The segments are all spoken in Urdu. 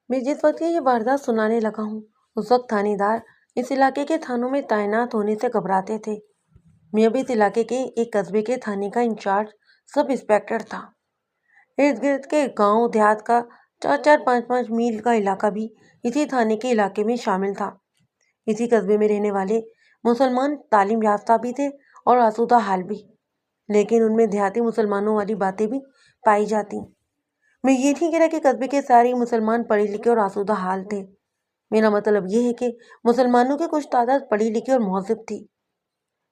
میں جس وقت یہ واردات سنانے لگا ہوں اس وقت تھانے دار اس علاقے کے تھانوں میں تعینات ہونے سے گھبراتے تھے۔ میں اب اس علاقے کے ایک قصبے کے تھانے کا انچارج سب انسپیکٹر تھا۔ ارد گرد کے گاؤں دیہات کا 4-4 5-5 میل کا علاقہ بھی اسی تھانے کے علاقے میں شامل تھا۔ اسی قصبے میں رہنے والے مسلمان تعلیم یافتہ بھی تھے اور آسودہ حال بھی، لیکن ان میں دیہاتی مسلمانوں والی باتیں بھی پائی جاتی۔ میں یہ نہیں کہہ رہا کہ قصبے کے سارے مسلمان پڑھے لکھے اور آسودہ حال تھے۔ میرا مطلب یہ ہے کہ مسلمانوں کی کچھ تعداد پڑھی لکھی اور مہذب تھی۔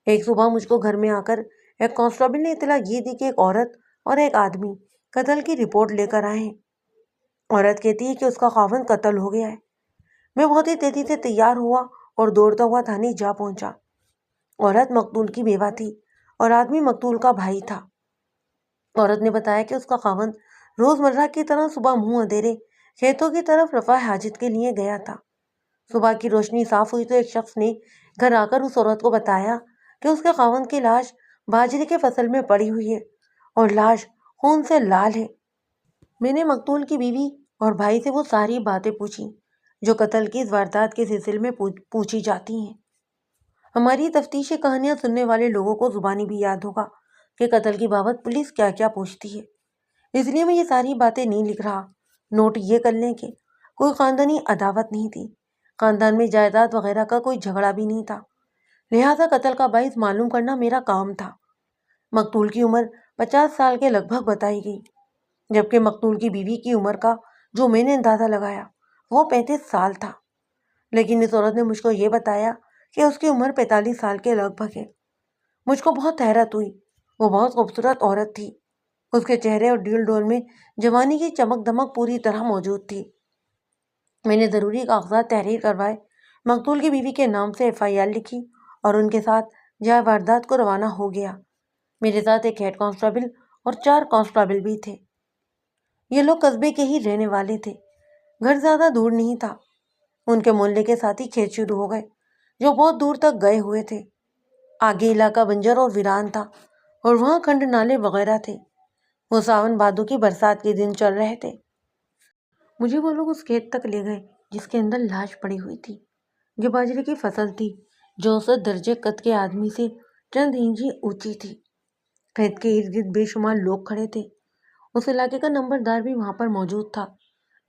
ایک صبح مجھ کو گھر میں آ کر ایک کانسٹیبل نے اطلاع یہ دی کہ ایک عورت اور ایک آدمی قتل کی رپورٹ لے کر آئے ہیں۔ عورت کہتی ہے کہ اس کا خاوند قتل ہو گیا ہے۔ میں بہت ہی تیزی سے تیار ہوا اور دوڑتا ہوا تھانے جا پہنچا۔ عورت مقتول کی بیوہ تھی اور آدمی مقتول کا بھائی تھا۔ عورت نے بتایا کہ اس کا خاوند روزمرہ کی طرح صبح منہ اندھیرے کھیتوں کی طرف رفع حاجت کے لیے گیا تھا۔ صبح کی روشنی صاف ہوئی تو ایک شخص نے گھر آ کر اس عورت کو بتایا کہ اس کے خاوند کی لاش باجرے کے فصل میں پڑی ہوئی ہے اور لاش خون سے لال ہے۔ میں نے مقتول کی بیوی اور بھائی سے وہ ساری باتیں پوچھی جو قتل کی اس واردات کے سلسلے میں پوچھی جاتی ہیں۔ ہماری تفتیشی کہانیاں سننے والے لوگوں کو زبانی بھی یاد ہوگا کہ قتل کی بابت پولیس کیا کیا پوچھتی ہے، اس لیے میں یہ ساری باتیں نہیں لکھ رہا۔ نوٹ یہ کر لیں کہ کوئی خاندانی عداوت نہیں تھی، خاندان میں جائیداد وغیرہ کا کوئی جھگڑا بھی نہیں تھا، لہٰذا قتل کا باعث معلوم کرنا میرا کام تھا۔ مقتول کی عمر 50 سال کے لگ بھگ بتائی گئی، جبکہ مقتول کی بیوی کی عمر کا جو میں نے اندازہ لگایا وہ 35 سال تھا، لیکن اس عورت نے مجھ کو یہ بتایا کہ اس کی عمر 45 سال کے لگ بھگ ہے۔ مجھ کو بہت حیرت ہوئی، وہ بہت خوبصورت عورت تھی، اس کے چہرے اور ڈیل ڈول میں جوانی کی چمک دمک پوری طرح موجود تھی۔ میں نے ضروری کاغذات تحریر کروائے، مقتول کی بیوی کے نام سے FIR لکھی اور ان کے ساتھ جائے واردات کو روانہ ہو گیا۔ میرے ساتھ ایک ہیڈ کانسٹیبل اور 4 کانسٹیبل بھی تھے۔ یہ لوگ قصبے کے ہی رہنے والے تھے، گھر زیادہ دور نہیں تھا۔ ان کے محلے کے ساتھ ہی کھیت شروع ہو گئے جو بہت دور تک گئے ہوئے تھے۔ آگے علاقہ بنجر اور ویران تھا اور وہاں کھنڈ نالے وغیرہ تھے۔ وہ ساون بھادو کی برسات کے دن چل رہے تھے۔ مجھے وہ لوگ اس کھیت تک لے گئے جس کے اندر لاش پڑی ہوئی تھی۔ یہ باجرے کی فصل تھی جو 69 درجے قد کے آدمی سے چند انچی اونچی تھی۔ کھیت کے ارد گرد بے شمار لوگ کھڑے تھے۔ اس علاقے کا نمبردار بھی وہاں پر موجود تھا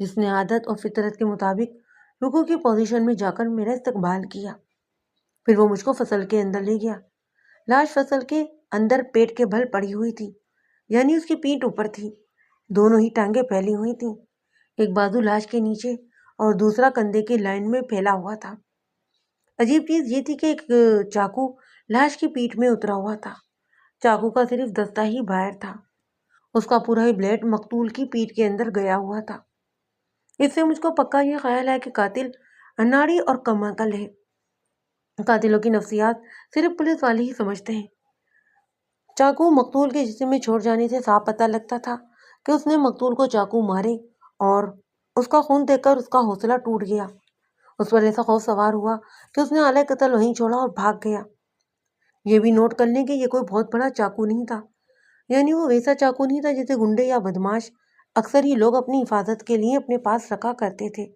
جس نے عادت اور فطرت کے مطابق رکوع کی پوزیشن میں جا کر میرا استقبال کیا۔ پھر وہ مجھ کو فصل کے اندر لے گیا۔ لاش فصل کے اندر پیٹ کے بل پڑی ہوئی تھی، یعنی اس کی پیٹھ اوپر تھی، دونوں ہی ٹانگیں پھیلی ہوئی تھیں، ایک بازو لاش کے نیچے اور دوسرا کندھے کی لائن میں پھیلا ہوا تھا۔ عجیب چیز یہ تھی کہ ایک چاقو لاش کی پیٹھ میں اترا ہوا تھا۔ چاقو کا صرف دستہ ہی باہر تھا، اس کا پورا ہی بلیڈ مقتول کی پیٹھ کے اندر گیا ہوا تھا۔ اس سے مجھ کو پکا یہ خیال ہے کہ قاتل اناڑی اور کم عقل ہے۔ قاتلوں کی نفسیات صرف پولیس والے ہی سمجھتے ہیں۔ چاقو مقتول کے جسم میں چھوڑ جانے سے صاف پتہ لگتا تھا کہ اس نے مقتول کو چاقو مارے اور اس کا خون دیکھ کر اس کا حوصلہ ٹوٹ گیا۔ اس پر ایسا خوف سوار ہوا کہ اس نے آلہ قتل وہیں چھوڑا اور بھاگ گیا۔ یہ بھی نوٹ کر لیں کہ یہ کوئی بہت بڑا چاقو نہیں تھا، یعنی وہ ویسا چاقو نہیں تھا جسے گنڈے یا بدماش اکثر ہی لوگ اپنی حفاظت کے لیے اپنے پاس رکھا کرتے تھے۔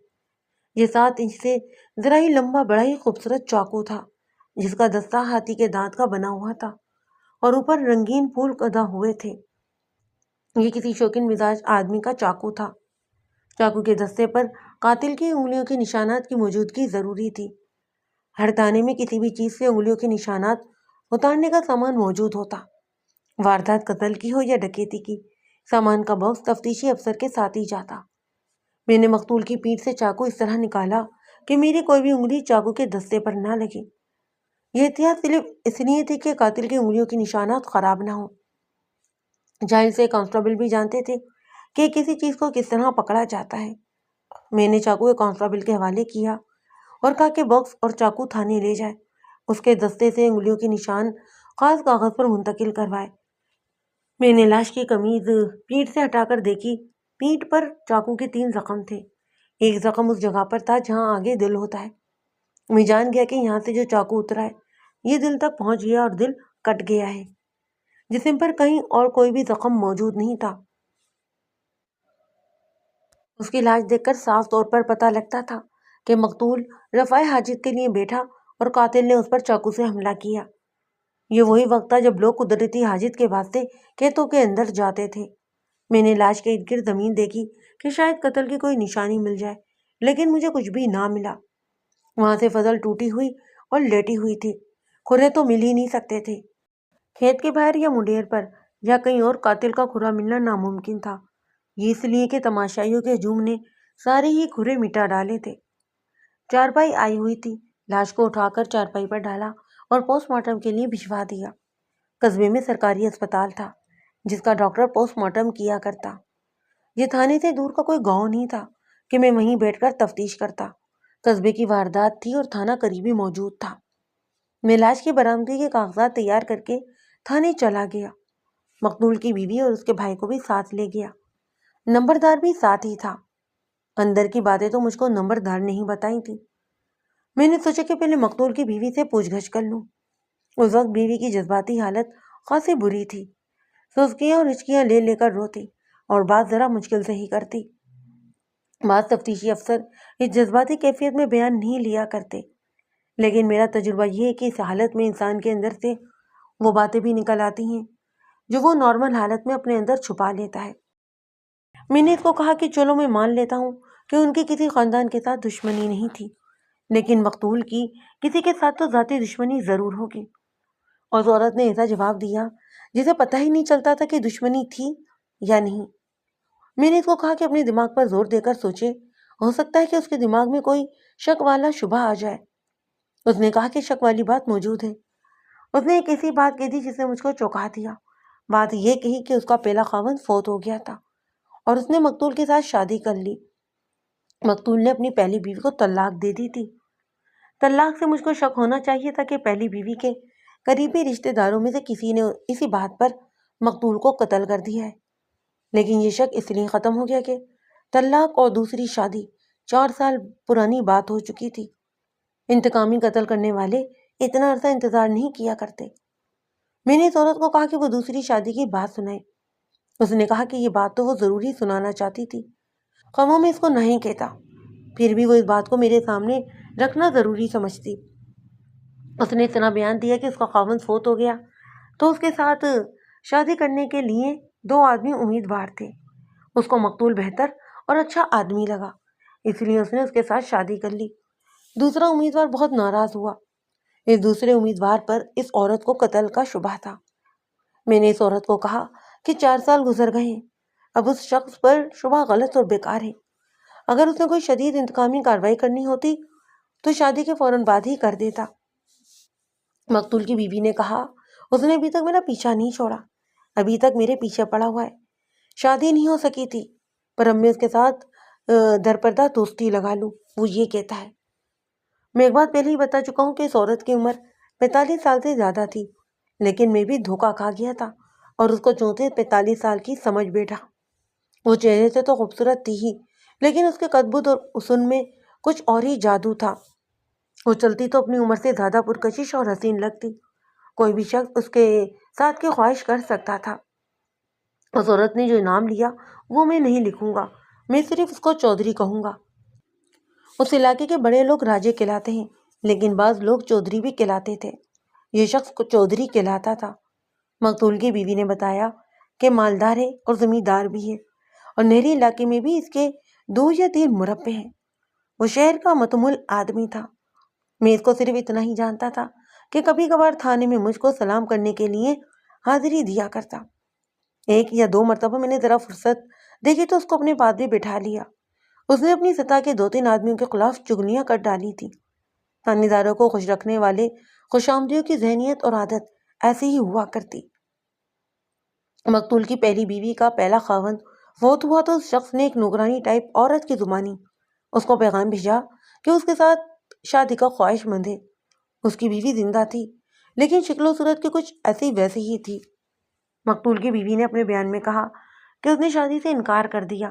یہ 7 انچ سے ذرا ہی لمبا بڑا ہی خوبصورت چاقو تھا جس کا دستہ ہاتھی کے دانت کا بنا ہوا تھا اور اوپر رنگین پھول کدا ہوئے تھے۔ یہ کسی شوقین مزاج آدمی کا چاقو تھا۔ چاقو کے دستے پر قاتل کی انگلیوں کے نشانات کی موجودگی ضروری تھی۔ ہر دانے میں کسی بھی چیز سے انگلیوں کے نشانات اتارنے کا سامان موجود ہوتا۔ واردات قتل کی ہو یا ڈکیتی کی، سامان کا باکس تفتیشی افسر کے ساتھ ہی جاتا۔ میں نے مقتول کی پیٹھ سے چاقو اس طرح نکالا کہ میری کوئی بھی انگلی چاقو کے دستے پر نہ لگے۔ یہ احتیاط صرف اس لیے تھی کہ قاتل کی انگلیوں کے نشانات خراب نہ ہوں۔ جاہل سے کانسٹیبل بھی جانتے تھے کہ کسی چیز کو کس طرح پکڑا جاتا ہے۔ میں نے چاقو ایک کانسٹیبل کے حوالے کیا اور کہا کہ باکس اور چاقو تھانے لے جائے، اس کے دستے سے انگلیوں کے نشان خاص کاغذ پر منتقل کروائے۔ میں نے لاش کی قمیض پیٹھ سے ہٹا کر دیکھی۔ پیٹھ پر چاقو کے 3 زخم تھے۔ ایک زخم اس جگہ پر تھا جہاں آگے دل ہوتا ہے۔ میں جان گیا کہ یہاں سے جو چاقو اترا ہے یہ دل تک پہنچ گیا اور دل کٹ گیا ہے۔ جسم پر کہیں اور کوئی بھی زخم موجود نہیں تھا۔ اس کی لاش دیکھ کر صاف طور پر پتہ لگتا تھا کہ مقتول رفع حاجت کے لیے بیٹھا اور قاتل نے اس پر چاقو سے حملہ کیا۔ یہ وہی وقت تھا جب لوگ قدرتی حاجت کے واسطے کھیتوں کے اندر جاتے تھے۔ میں نے لاش کے ارد گرد زمین دیکھی کہ شاید قتل کی کوئی نشانی مل جائے، لیکن مجھے کچھ بھی نہ ملا۔ وہاں سے فضل ٹوٹی ہوئی اور لیٹی ہوئی تھی، کھرے تو مل ہی نہیں سکتے تھے۔ کھیت کے باہر یا منڈیر پر یا کہیں اور قاتل کا کھرا ملنا ناممکن تھا، یہ اس لیے کہ تماشائیوں کے ہجوم نے سارے ہی کھرے مٹا ڈالے تھے۔ چارپائی آئی ہوئی تھی، لاش کو اٹھا کر چارپائی پر ڈالا اور پوسٹ مارٹم کے لیے بھجوا دیا۔ قصبے میں سرکاری اسپتال تھا جس کا ڈاکٹر پوسٹ مارٹم کیا کرتا۔ یہ تھانے سے دور کا کوئی گاؤں نہیں تھا کہ میں وہیں بیٹھ کر تفتیش کرتا۔ قصبے کی واردات تھی اور تھانہ قریبی موجود تھا۔ میں لاش کی برآمدگی کے کاغذات تیار کر کے تھانے چلا گیا۔ مقتول کی بیوی اور اس کے بھائی کو بھی ساتھ لے گیا۔ نمبردار بھی ساتھ ہی تھا۔ اندر کی باتیں تو مجھ کو نمبردار نے ہی بتائی تھی۔ میں نے سوچا کہ پہلے مقتول کی بیوی سے پوچھ گچھ کر لوں۔ اس وقت بیوی کی جذباتی حالت خاصی بری تھی، سسکیاں اور ہچکیاں لے لے کر روتی اور بات ذرا مشکل سے ہی کرتی۔ بعض تفتیشی افسر اس جذباتی کیفیت میں بیان نہیں لیا کرتے، لیکن میرا تجربہ یہ ہے کہ اس حالت میں انسان کے اندر سے وہ باتیں بھی نکل آتی ہیں جو وہ نارمل حالت میں اپنے اندر چھپا لیتا ہے۔ میں نے اس کو کہا کہ چلو میں مان لیتا ہوں کہ ان کی کسی خاندان کے ساتھ دشمنی نہیں تھی، لیکن مقتول کی کسی کے ساتھ تو ذاتی دشمنی ضرور ہوگی۔ اور عورت نے ایسا جواب دیا جسے پتہ ہی نہیں چلتا تھا کہ دشمنی تھی یا نہیں۔ میں نے اس کو کہا کہ اپنے دماغ پر زور دے کر سوچے، ہو سکتا ہے کہ اس کے دماغ میں کوئی شک والا شبہ آ جائے۔ اس نے کہا کہ شک والی بات موجود ہے۔ اس نے ایک ایسی بات کہی تھی جس نے مجھ کو چونکا دیا۔ بات یہ کہی کہ اس کا پہلا خاوند فوت ہو گیا تھا اور اس نے مقتول کے ساتھ شادی کر لی۔ مقتول نے اپنی پہلی بیوی کو طلاق دے دی تھی۔ طلاق سے مجھ کو شک ہونا چاہیے تھا کہ پہلی بیوی کے قریبی رشتہ داروں میں سے کسی نے اسی بات پر مقتول کو قتل کر دیا ہے، لیکن یہ شک اس لیے ختم ہو گیا کہ طلاق اور دوسری شادی 4 سال پرانی بات ہو چکی تھی۔ انتقامی قتل کرنے والے اتنا عرصہ انتظار نہیں کیا کرتے۔ میں نے اس عورت کو کہا کہ وہ دوسری شادی کی بات سنائے۔ اس نے کہا کہ یہ بات تو وہ ضروری سنانا چاہتی تھی، خواہ میں اس کو نہیں کہتا، پھر بھی وہ اس بات کو میرے سامنے رکھنا ضروری سمجھتی۔ اس نے اتنا بیان دیا کہ اس کا خاوند فوت ہو گیا تو اس کے ساتھ شادی کرنے کے لیے 2 آدمی امیدوار تھے۔ اس کو مقتول بہتر اور اچھا آدمی لگا، اس لیے اس نے اس کے ساتھ شادی کر لی۔ دوسرا امیدوار بہت ناراض ہوا۔ اس دوسرے امیدوار پر اس عورت کو قتل کا شبہ تھا۔ میں نے اس عورت کو کہا کہ 4 سال گزر گئے ہیں، اب اس شخص پر شبہ غلط اور بیکار ہے۔ اگر اس نے کوئی شدید انتقامی کارروائی کرنی ہوتی تو شادی کے فوراً بعد ہی کر دیتا۔ مقتول کی بیوی نے کہا، اس نے ابھی تک میرا پیچھا نہیں چھوڑا، ابھی تک میرے پیچھے پڑا ہوا ہے۔ شادی نہیں ہو سکی تھی، پر اب میں اس کے ساتھ درپردہ دوستی لگا لوں، وہ یہ کہتا ہے۔ میں ایک بات پہلے ہی بتا چکا ہوں کہ اس عورت کی عمر 45 سال سے زیادہ تھی، لیکن میں بھی دھوکہ کھا گیا تھا اور اس کو 34-45 سال کی سمجھ بیٹھا۔ وہ چہرے سے تو خوبصورت تھی ہی، لیکن اس کے قد بد اور حسن میں کچھ اور ہی جادو تھا۔ وہ چلتی تو اپنی عمر سے زیادہ پرکشش اور حسین لگتی، کوئی بھی شخص اس کے ساتھ کی خواہش کر سکتا تھا۔ اس عورت نے جو نام لیا وہ میں نہیں لکھوں گا، میں صرف اس کو چودھری کہوں گا۔ اس علاقے کے بڑے لوگ راجے کہلاتے ہیں، لیکن بعض لوگ چودھری بھی کہلاتے تھے۔ یہ شخص چودھری کہلاتا تھا۔ مقتول کی بیوی نے بتایا کہ مالدار ہے اور زمیندار بھی ہے، اور نہری علاقے میں بھی اس کے 2 یا 3 مربع ہیں۔ وہ شہر کا متمول آدمی تھا۔ میں اس کو صرف اتنا ہی جانتا تھا کہ کبھی کبھار تھانے میں مجھ کو سلام کرنے کے لیے حاضری دیا کرتا۔ 1 یا 2 مرتبہ میں نے ذرا فرصت دیکھی تو اس کو اپنے پاس بھی بٹھا لیا۔ اس نے اپنی سطح کے 2-3 آدمیوں کے خلاف چغلیاں کر ڈالی تھی۔ تھانے داروں کو خوش رکھنے والے خوش آمدیوں کی ذہنیت اور عادت ایسی ہی ہوا کرتی۔ مقتول کی پہلی بیوی کا پہلا خاوند فوت ہوا تو اس شخص نے ایک نوکرانی ٹائپ عورت کی زبانی اس کو پیغام بھیجا کہ اس کے ساتھ شادی کا خواہش مند ہے۔ اس کی بیوی زندہ تھی، لیکن شکل و صورت کے کچھ ایسی ویسی ہی تھی۔ مقتول کی بیوی نے اپنے بیان میں کہا کہ اس نے شادی سے انکار کر دیا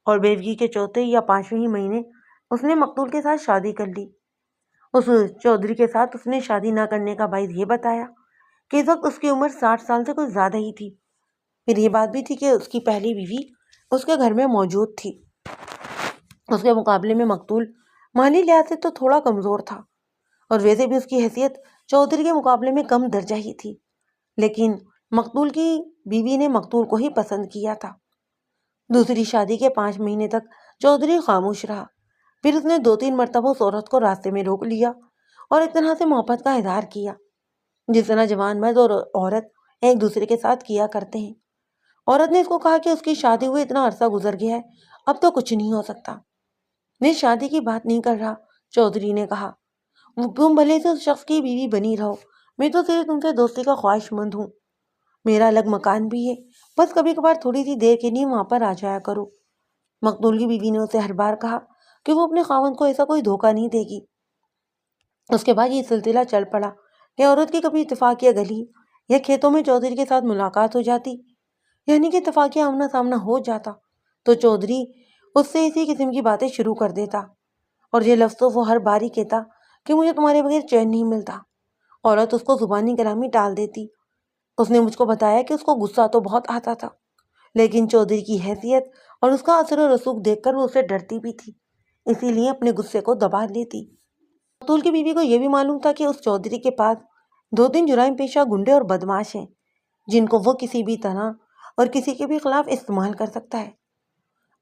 اور بیوگی کے 4 یا 5ویں مہینے اس نے مقتول کے ساتھ شادی کر لی۔ اس چودھری کے ساتھ اس نے شادی نہ کرنے کا باعث یہ بتایا کہ اس وقت اس کی عمر 60 سال سے کچھ زیادہ ہی تھی۔ پھر یہ بات بھی تھی کہ اس کی پہلی بیوی اس کے گھر میں موجود تھی۔ اس کے مقابلے میں مقتول مالی لحاظ سے تو تھوڑا کمزور تھا، اور ویسے بھی اس کی حیثیت چودھری کے مقابلے میں کم درجہ ہی تھی، لیکن مقتول کی بیوی نے مقتول کو ہی پسند کیا تھا۔ دوسری شادی کے 5 مہینے تک چودھری خاموش رہا، پھر اس نے 2-3 مرتبہ اس عورت کو راستے میں روک لیا اور ایک طرح سے محبت کا اظہار کیا، جس طرح جوان مرد اور عورت ایک دوسرے کے ساتھ کیا کرتے ہیں۔ عورت نے اس کو کہا کہ اس کی شادی ہوئے اتنا عرصہ گزر گیا ہے، اب تو کچھ نہیں ہو سکتا۔ میں شادی کی بات نہیں کر رہا، چودھری نے کہا، تم بھلے سے اس شخص کی بیوی بنی رہو، میں تو صرف تم سے دوستی کا خواہش مند ہوں۔ میرا الگ مکان بھی ہے، بس کبھی کبھار تھوڑی سی دیر کے لیے وہاں پر آ جایا کرو۔ مقتول کی بیوی نے اسے ہر بار کہا کہ وہ اپنے خاوند کو ایسا کوئی دھوکہ نہیں دے گی۔ اس کے بعد یہ سلسلہ چل پڑا کہ عورت کی کبھی اتفاقیہ گلی یا کھیتوں میں چودھری کے ساتھ ملاقات ہو جاتی، یعنی کہ اتفاقیہ آمنا سامنا ہو جاتا، تو چودھری اس سے اسی قسم کی باتیں شروع کر دیتا، اور یہ لفظ تو وہ ہر بار ہی کہتا کہ مجھے تمہارے بغیر چین نہیں ملتا۔ عورت اس کو زبانی کلامی ٹال دیتی۔ اس نے مجھ کو بتایا کہ اس کو غصہ تو بہت آتا تھا، لیکن چودھری کی حیثیت اور اس کا اثر و رسوخ دیکھ کر وہ اسے ڈرتی بھی تھی، اسی لیے اپنے غصے کو دبا لیتی۔ مقتول کی بیوی کو یہ بھی معلوم تھا کہ اس چودھری کے پاس 2-3 جرائم پیشہ گنڈے اور بدماش ہیں، جن کو وہ کسی بھی طرح اور کسی کے بھی خلاف استعمال کر سکتا ہے۔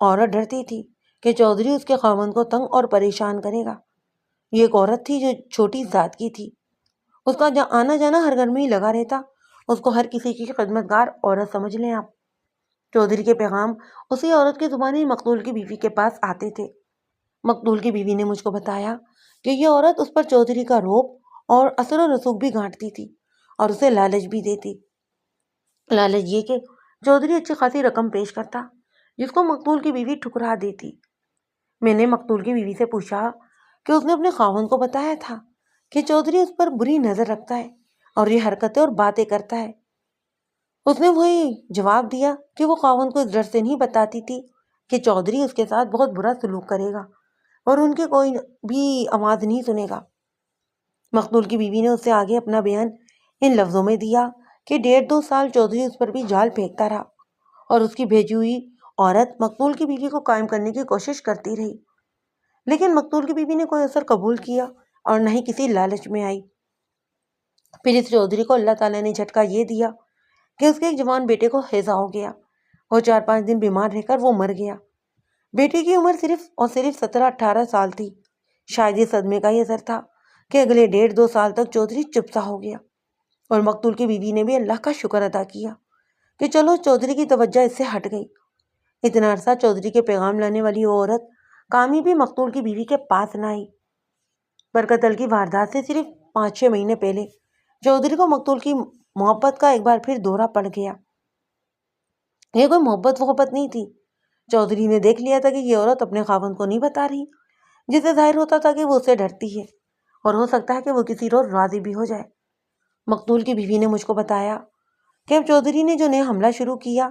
عورت ڈرتی تھی کہ چودھری اس کے خاوند کو تنگ اور پریشان کرے گا۔ یہ ایک عورت تھی جو چھوٹی ذات کی تھی، اس کا آنا جانا ہر گھر میں ہی لگا رہتا، اس کو ہر کسی کی خدمتگار عورت سمجھ لیں آپ۔ چودھری کے پیغام اسی عورت کی زبانی مقتول کی بیوی کے پاس آتے تھے۔ مقتول کی بیوی نے مجھ کو بتایا کہ یہ عورت اس پر چودھری کا روب اور اثر و رسوخ بھی گانٹتی تھی اور اسے لالچ بھی دیتی۔ لالچ یہ کہ چودھری اچھی خاصی رقم پیش کرتا، جس کو مقتول کی بیوی ٹھکرا دیتی۔ میں نے مقتول کی بیوی سے پوچھا کہ اس نے اپنے خاوند کو بتایا تھا کہ چودھری اس پر بری نظر رکھتا ہے اور یہ حرکتیں اور باتیں کرتا ہے۔ اس نے وہی جواب دیا کہ وہ خاوند کو اس ڈر سے نہیں بتاتی تھی کہ چودھری اس کے ساتھ بہت برا سلوک کرے گا اور ان کی کوئی بھی آواز نہیں سنے گا۔ مقتول کی بیوی نے اس سے آگے اپنا بیان ان لفظوں میں دیا کہ 1.5-2 سال چودھری اس پر بھی جال پھینکتا رہا اور اس کی بھیجی ہوئی عورت مقتول کی بیوی کو قائم کرنے کی کوشش کرتی رہی، لیکن مقتول کی بیوی نے کوئی اثر قبول کیا اور نہ ہی کسی لالچ میں آئی۔ پھر اس چودھری کو اللہ تعالیٰ نے جھٹکا یہ دیا کہ اس کے ایک جوان بیٹے کو ہیضہ ہو گیا۔ وہ 4-5 دن بیمار رہ کر وہ مر گیا۔ بیٹے کی عمر صرف اور صرف 17-18 سال تھی۔ شاید یہ صدمے کا ہی اثر تھا کہ اگلے 1.5-2 سال تک چودھری چپ سا ہو گیا، اور مقتول کی بیوی نے بھی اللہ کا شکر ادا کیا کہ چلو چودھری کی توجہ اس سے ہٹ گئی۔ اتنا عرصہ چودھری کے پیغام لانے والی وہ عورت کامی بھی مقتول کی بیوی کے پاس نہ آئی۔ پر قتل کی واردات سے صرف 5-6 مہینے پہلے چودھری کو مقتول کی محبت کا ایک بار پھر دورہ پڑ گیا۔ یہ کوئی محبت نہیں تھی۔ چودھری نے دیکھ لیا تھا کہ یہ عورت اپنے خاوند کو نہیں بتا رہی، جسے ظاہر ہوتا تھا کہ وہ اسے ڈرتی ہے اور ہو سکتا ہے کہ وہ کسی روز راضی بھی ہو جائے۔ مقتول کی بیوی نے مجھ کو بتایا کہ اب چودھری نے جو نیا حملہ شروع کیا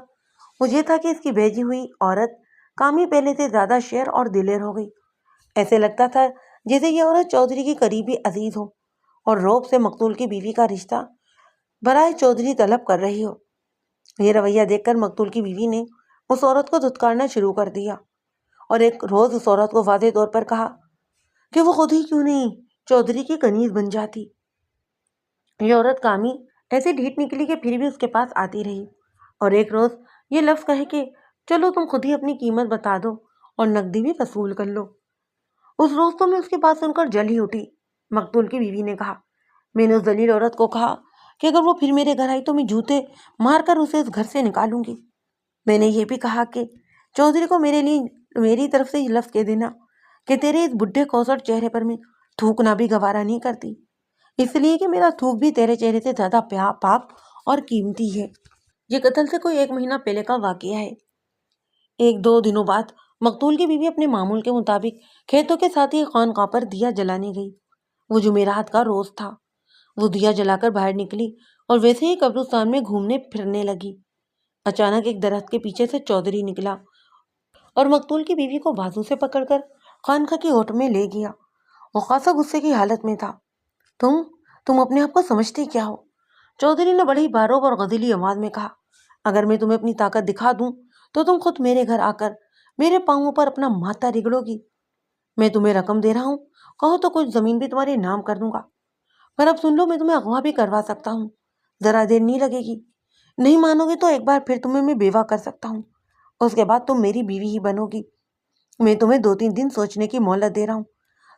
وہ یہ تھا کہ اس کی بھیجی ہوئی عورت کامی پہلے سے زیادہ شیر اور دلیر ہو گئی۔ ایسے لگتا تھا جیسے یہ عورت چودھری کی قریبی عزیز ہو اور روب سے مقتول کی بیوی کا رشتہ برائے چودھری طلب کر رہی ہو۔ یہ رویہ دیکھ کر مقتول کی بیوی نے اس عورت کو دھتکارنا شروع کر دیا اور ایک روز اس عورت کو واضح طور پر کہا کہ وہ خود ہی کیوں نہیں چودھری کی کنیز بن جاتی۔ یہ عورت کامی ایسے ڈھیٹ نکلی کہ پھر بھی اس کے پاس آتی رہی اور ایک روز یہ لفظ کہے کہ چلو تم خود ہی اپنی قیمت بتا دو اور نقدی بھی وصول کر لو۔ اس روز تو میں اس کی بات سن کر جل ہی اٹھی۔ مقتول کی بیوی نے کہا، میں نے اس ذلیل عورت کو کہا کہ اگر وہ پھر میرے گھر آئی تو میں جوتے مار کر اسے اس گھر سے نکالوں گی۔ میں نے یہ بھی کہا کہ چودھری کو میری طرف سے یہ لفظ کہہ دینا کہ تیرے اس بڈھے کوسٹ چہرے پر میں تھوکنا بھی گوارا نہیں کرتی، اس لیے کہ میرا تھوک بھی تیرے چہرے سے زیادہ پاک اور قیمتی ہے۔ یہ قتل سے کوئی 1 مہینہ پہلے کا واقعہ ہے۔ 1-2 دنوں بعد مقتول کی بیوی اپنے معمول کے مطابق کھیتوں کے ساتھ ہی خانقاہ پر دیا جلانے گئی۔ وہ جمعرات کا روز تھا۔ وہ دیا جلا کر باہر نکلی اور ویسے ہی قبرستان میں گھومنے پھرنے لگی۔ اچانک ایک درخت کے پیچھے سے چودھری نکلا اور مقتول کی بیوی کو بازو سے پکڑ کر خانقاہ کی اوٹ میں لے گیا۔ وہ خاصا غصے کی حالت میں تھا۔ تم اپنے آپ کو سمجھتی کیا ہو؟ چودھری نے بڑی باروب اور غضیلی آواز میں کہا، اگر میں تمہیں اپنی طاقت دکھا دوں تو تم خود میرے گھر آ کر میرے پاؤں پر اپنا ماتھا رگڑو گی؟ میں تمہیں رقم دے رہا ہوں، کہو تو کچھ زمین بھی تمہارے نام کر دوں گا، پر اب سن لو، میں تمہیں اغوا بھی کروا سکتا ہوں، ذرا دیر نہیں لگے گی، نہیں مانو گے تو ایک بار پھر تمہیں میں بیوہ کر سکتا ہوں، اس کے بعد تم میری بیوی ہی بنو گی۔ میں تمہیں 2-3 دن سوچنے کی مہلت دے رہا ہوں،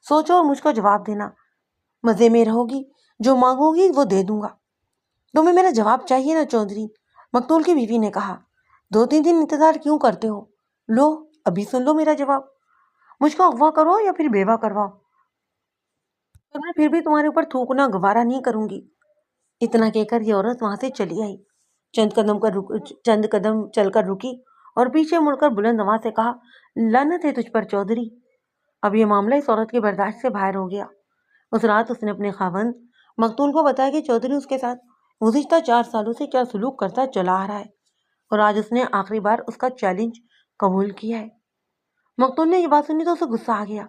سوچو اور مجھ کو جواب دینا، مزے میں رہو گی، جو مانگو گی وہ دے دوں گا۔ تمہیں میرا جواب چاہیے نا چودھری، مقتول کی بیوی نے کہا۔ 2-3 دن انتظار کیوں کرتے ہو؟ لو ابھی سن لو میرا جواب، مجھ کو اغوا کرو یا پھر بیوہ کرواؤ، پر میں پھر بھی تمہارے اوپر تھوکنا گوارا نہیں کروں گی۔ اتنا کہہ کر یہ عورت وہاں سے چلی آئی، چند قدم چل کر رکی اور پیچھے مڑ کر بلند آواز سے کہا، لعنت ہے تجھ پر چودھری۔ اب یہ معاملہ اس عورت کے برداشت سے باہر ہو گیا۔ اس رات اس نے اپنے خاوند مقتول کو بتایا کہ چودھری اس کے ساتھ گزشتہ 4 سالوں سے کیا سلوک کرتا چلا آ رہا ہے، اور آج اس نے آخری بار اس کا چیلنج قبول کیا ہے۔ مقتول نے یہ بات سنی تو اسے غصہ آ گیا،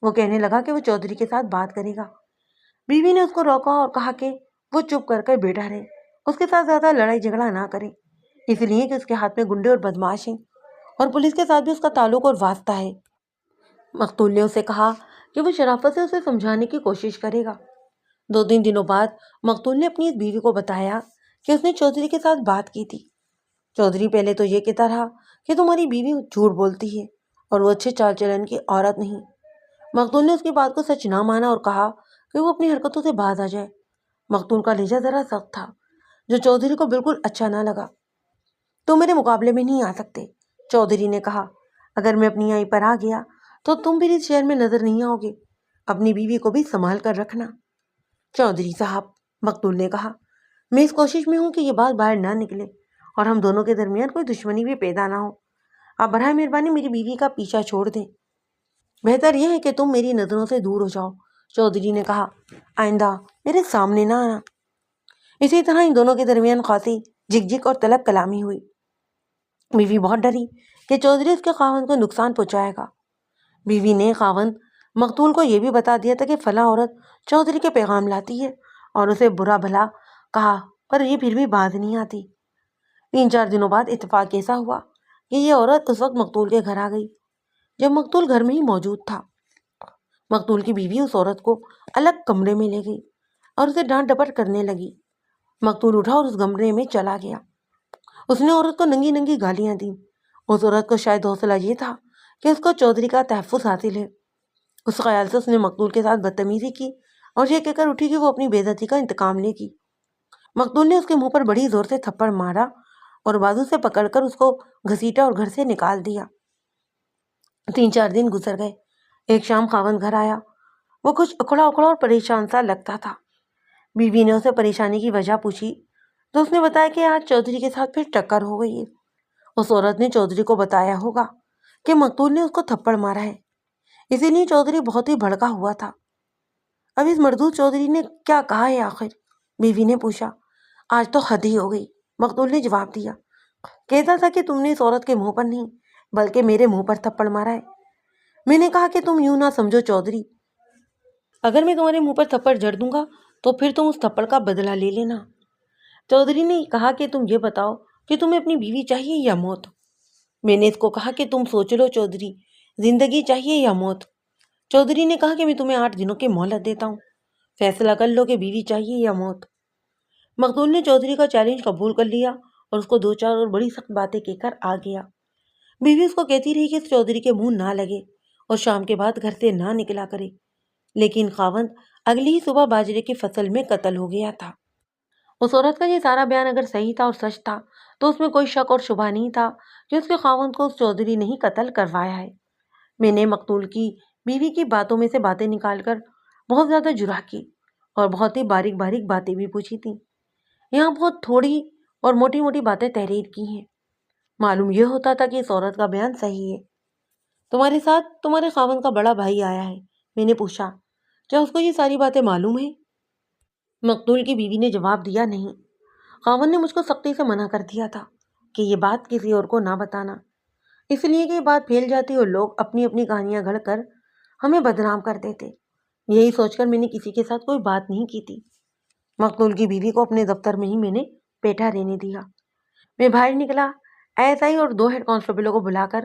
وہ کہنے لگا کہ وہ چودھری کے ساتھ بات کرے گا۔ بیوی نے اس کو روکا اور کہا کہ وہ چپ کر کے بیٹھا رہے، اس کے ساتھ زیادہ لڑائی جھگڑا نہ کرے، اس لیے کہ اس کے ہاتھ میں گنڈے اور بدماش ہیں، اور پولیس کے ساتھ بھی اس کا تعلق اور واسطہ ہے۔ مقتول نے اسے کہا کہ وہ شرافت سے اسے سمجھانے کی کوشش کرے گا۔ 2-3 دنوں بعد مقتول نے اپنی اس بیوی کو بتایا کہ اس نے چودھری کے ساتھ بات کی تھی۔ چودھری پہلے تو یہ کہتا رہا کہ تمہاری بیوی جھوٹ بولتی ہے اور وہ اچھے چال چلن کی عورت نہیں۔ مقتول نے اس کی بات کو سچ نہ مانا اور کہا کہ وہ اپنی حرکتوں سے باز آ جائے۔ مقتول کا لہجہ ذرا سخت تھا، جو چودھری کو بالکل اچھا نہ لگا۔ تم میرے مقابلے میں نہیں آ سکتے، چودھری نے کہا، اگر میں اپنی آئی پر آ گیا تو تم بھی اس شہر میں نظر نہیں آؤ گے، اپنی بیوی کو بھی سنبھال کر رکھنا۔ چودھری صاحب، مقتول نے کہا، میں اس کوشش میں ہوں کہ یہ بات باہر نہ نکلے اور ہم دونوں کے درمیان کوئی دشمنی بھی پیدا نہ ہو۔ آپ براہ مہربانی میری بیوی کا پیچھا چھوڑ دیں، بہتر یہ ہے کہ تم میری نظروں سے دور ہو جاؤ۔ چودھری نے کہا، آئندہ میرے سامنے نہ آنا۔ اسی طرح ان دونوں کے درمیان خاصی جھک جھک اور تلک کلامی ہوئی۔ بیوی بہت ڈری کہ چودھری اس کے خاوند کو نقصان پہنچائے گا۔ بیوی نے خاوند مقتول کو یہ بھی بتا دیا تھا کہ فلاں عورت چودھری کے پیغام لاتی ہے اور اسے برا بھلا کہا، پر یہ پھر بھی باز نہیں آتی۔ 3-4 دنوں بعد اتفاق ایسا ہوا کہ یہ عورت اس وقت مقتول کے گھر آ گئی جب مقتول گھر میں ہی موجود تھا۔ مقتول کی بیوی اس عورت کو الگ کمرے میں لے گئی اور اسے ڈانٹ ڈپٹ کرنے لگی۔ مقتول اٹھا اور اس کمرے میں چلا گیا۔ اس نے عورت کو ننگی ننگی گالیاں دیں۔ اس عورت کو شاید حوصلہ یہ تھا کہ اس کو چودھری کا تحفظ حاصل ہے۔ اس خیال سے اس نے مقتول کے ساتھ بدتمیزی کی اور یہ کہہ کر اٹھی کہ وہ اپنی بے عزتی کا انتقام لے گی۔ مقتول نے اس کے منہ پر بڑی زور سے تھپڑ مارا اور بازو سے پکڑ کر اس کو گھسیٹا اور گھر سے نکال دیا۔ 3-4 دن گزر گئے۔ ایک شام خاوند گھر آیا، وہ کچھ اکھڑا اکھڑا اور پریشان سا لگتا تھا۔ بیوی نے اسے پریشانی کی وجہ پوچھی تو اس نے بتایا کہ آج چودھری کے ساتھ پھر ٹکر ہو گئی ہے۔ اس عورت نے چودھری کو بتایا ہوگا کہ مقتول نے اس کو تھپڑ مارا ہے، اسی لیے چودھری بہت ہی بھڑکا ہوا تھا۔ اب اس مردود چودھری نے کیا کہا ہے آخر؟ بیوی نے پوچھا۔ آج تو حد ہی ہو گئی، مقتول نے جواب دیا، کہتا تھا کہ تم نے اس عورت کے منہ پر نہیں بلکہ میرے منہ پر تھپڑ مارا ہے۔ میں نے کہا کہ تم یوں نہ سمجھو چودھری، اگر میں تمہارے منہ پر تھپڑ جڑ دوں گا تو پھر تم اس تھپڑ کا بدلہ لے لینا۔ چودھری نے کہا کہ تم یہ بتاؤ کہ تمہیں اپنی بیوی چاہیے یا موت؟ میں نے اس کو کہا کہ تم سوچ لو چودھری، زندگی چاہیے یا موت؟ چودھری نے کہا کہ میں تمہیں 8 دنوں کی مہلت دیتا ہوں، فیصلہ کر لو کہ بیوی چاہیے یا موت۔ مقتول نے چودھری کا چیلنج قبول کر لیا اور اس کو 2-4 اور بڑی سخت باتیں کہہ کر آ گیا۔ بیوی اس کو کہتی رہی کہ اس چودھری کے منہ نہ لگے اور شام کے بعد گھر سے نہ نکلا کرے، لیکن خاوند اگلی ہی صبح باجرے کی فصل میں قتل ہو گیا تھا۔ اس عورت کا یہ سارا بیان اگر صحیح تھا اور سچ تھا تو اس میں کوئی شک اور شبہ نہیں تھا کہ اس کے خاوند کو اس چودھری نے ہی قتل کروایا ہے۔ میں نے مقتول کی بیوی کی باتوں میں سے باتیں نکال کر بہت زیادہ جرح کی اور بہت ہی باریک باریک باتیں بھی پوچھی تھیں۔ یہاں بہت تھوڑی اور موٹی موٹی باتیں تحریر کی ہیں۔ معلوم یہ ہوتا تھا کہ اس عورت کا بیان صحیح ہے۔ تمہارے ساتھ تمہارے خاوند کا بڑا بھائی آیا ہے، میں نے پوچھا، کیا اس کو یہ ساری باتیں معلوم ہیں؟ مقتول کی بیوی نے جواب دیا، نہیں، خاوند نے مجھ کو سختی سے منع کر دیا تھا کہ یہ بات کسی اور کو نہ بتانا، اس لیے کہ یہ بات پھیل جاتی اور لوگ اپنی اپنی کہانیاں گھڑ کر ہمیں بدنام کر دیتے۔ یہی سوچ کر میں نے کسی کے ساتھ کوئی بات نہیں کی تھی۔ مقتول کی بیوی کو اپنے دفتر میں ہی میں نے بیٹھا رہنے دیا۔ میں باہر نکلا، ایس آئی اور 2 ہیڈ کانسٹیبلوں کو بلا کر